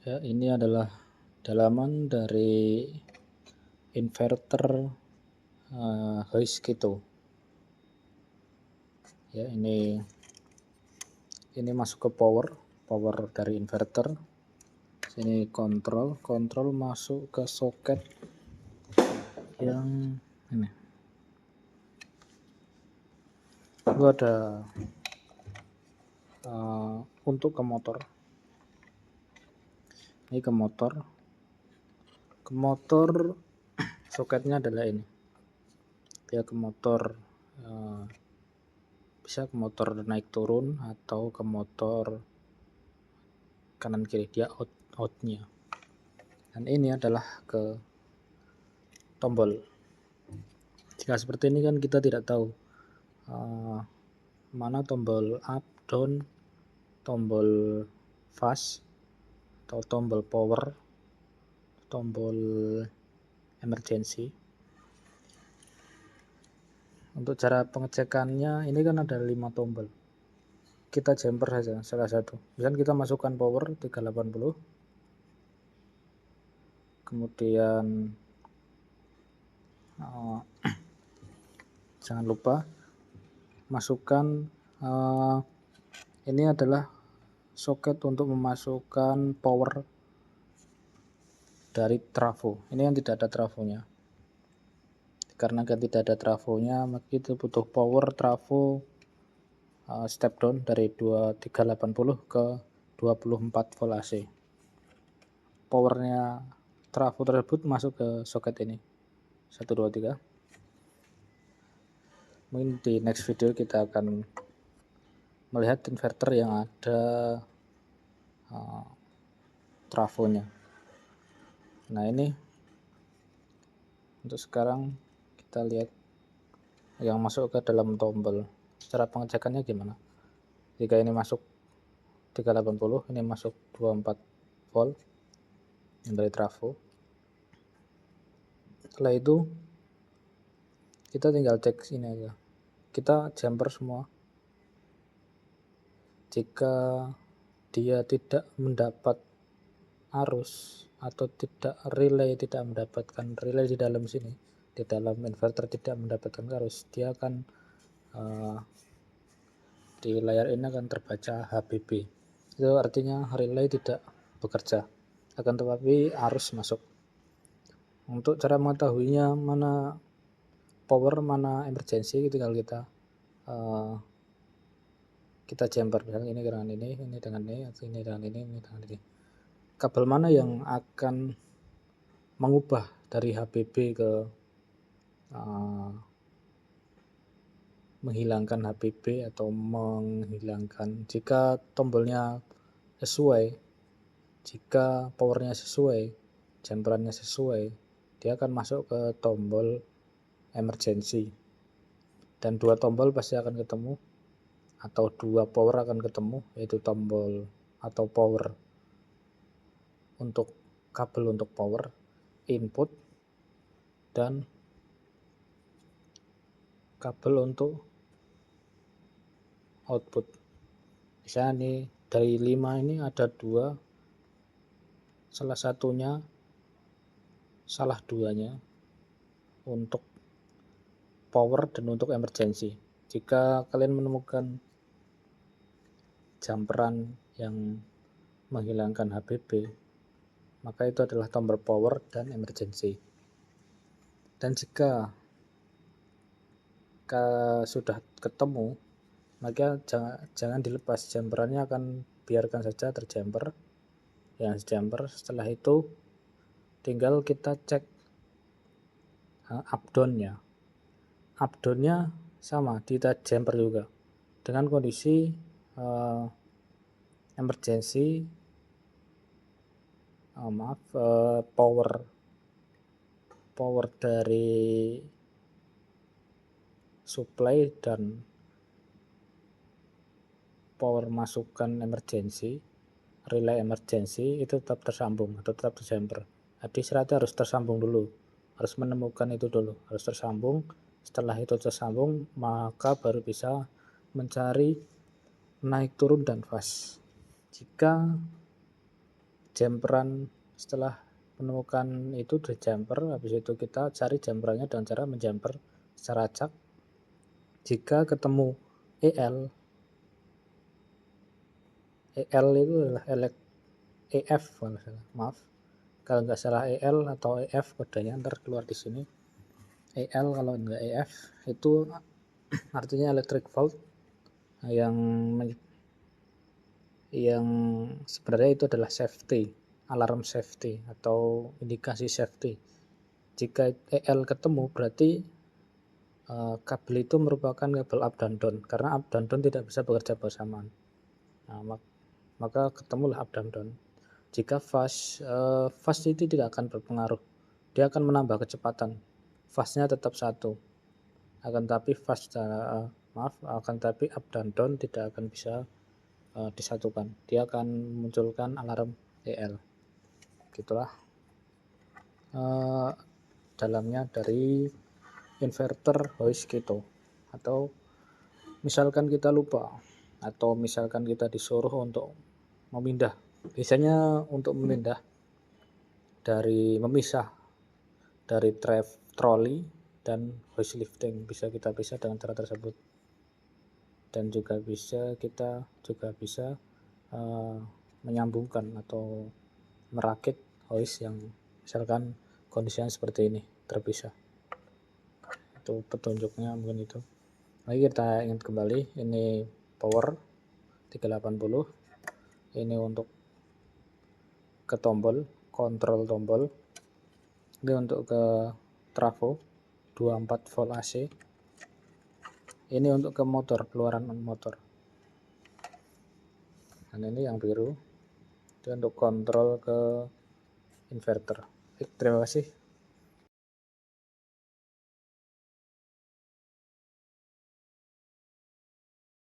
Ya, ini adalah dalaman dari inverter Hoist-Keto. Ya, ini masuk ke power dari inverter. Sini kontrol masuk ke soket yang ini. Itu ada untuk ke motor. Ini ke motor soketnya adalah ini. Dia ke motor bisa ke motor naik turun atau ke motor kanan kiri, dia outnya. Dan ini adalah ke tombol. Jika seperti ini kan kita tidak tahu mana tombol up, down, tombol fast, atau tombol power, tombol emergency. Untuk cara pengecekannya, ini kan ada 5 tombol. Kita jumper saja salah satu. Misalnya kita masukkan power 380, kemudian jangan lupa masukkan ini adalah soket untuk memasukkan power dari trafo. Ini yang tidak ada trafonya. Karena kan tidak ada trafonya, maka itu butuh power trafo step down dari 2380 ke 24 volt AC. Powernya trafo tersebut masuk ke soket ini 1, 2, 3. Mungkin di next video kita akan melihat inverter yang ada trafonya. Nah, ini untuk sekarang kita lihat yang masuk ke dalam tombol. Cara pengecekannya gimana? Jika ini masuk 380, ini masuk 24 volt yang dari trafo. Setelah itu kita tinggal cek ini aja. Kita jumper semua. Jika dia tidak mendapat arus atau relay tidak mendapatkan relay di dalam sini, di dalam inverter tidak mendapatkan arus, dia akan di layar ini akan terbaca HBB. Itu artinya relay tidak bekerja, akan tetapi arus masuk. Untuk cara mengetahuinya mana power mana emergency, tinggal kita jumper. Misalnya ini dengan ini dengan ini, atau ini dengan ini dengan ini. Kabel mana yang akan mengubah dari HBB ke menghilangkan HBB atau menghilangkan, jika tombolnya sesuai, jika powernya sesuai, jumperannya sesuai, dia akan masuk ke tombol emergency. Dan 2 tombol pasti akan ketemu, atau 2 power akan ketemu, yaitu tombol atau power untuk kabel untuk power input dan kabel untuk output. Misalnya nih dari 5 ini ada 2, salah satunya salah 2-nya untuk power dan untuk emergency. Jika kalian menemukan jumperan yang menghilangkan HBB, maka itu adalah tombol power dan emergency. Dan jika sudah ketemu, maka jangan dilepas jumperannya, akan biarkan saja terjumper. Yang jumper, setelah itu tinggal kita cek up down-nya. Up down-nya sama, kita jumper juga dengan kondisi emergency power dari supply dan power masukan emergency, relay emergency itu tetap tersambung atau tetap terjumper. Jadi syaratnya harus tersambung dulu, harus menemukan itu dulu, harus tersambung. Setelah itu tersambung, maka baru bisa mencari naik turun dan fast. Jika jumperan. Setelah menemukan itu di jumper, habis itu kita cari jumperannya dengan cara menjumper secara acak. Jika ketemu EL itu adalah EF kalau salah, maaf kalau nggak salah EL atau EF kodenya ntar keluar di sini. EL kalau nggak EF itu artinya electric fault yang sebenarnya itu adalah safety, alarm safety atau indikasi safety. Jika EL ketemu berarti kabel itu merupakan kabel up dan down, karena up dan down tidak bisa bekerja bersamaan. Nah, maka ketemulah up dan down. Jika fast itu tidak akan berpengaruh, dia akan menambah kecepatan, fastnya tetap satu, akan tapi up dan down tidak akan bisa disatukan, dia akan munculkan alarm EL. Gitulah dalamnya dari inverter Hoist Keto. Atau misalkan kita lupa, atau misalkan kita disuruh untuk memindah, biasanya untuk memisah dari trolley dan hoist lifting bisa kita pisah dengan cara tersebut. Dan kita juga bisa menyambungkan atau merakit hoist yang misalkan kondisinya seperti ini, terpisah. Itu petunjuknya mungkin itu. Mari kita ingat kembali, ini power 380, ini untuk ke tombol, kontrol tombol, ini untuk ke trafo 24 volt AC, ini untuk ke motor, keluaran motor, dan ini yang biru itu untuk kontrol ke inverter. Terima kasih.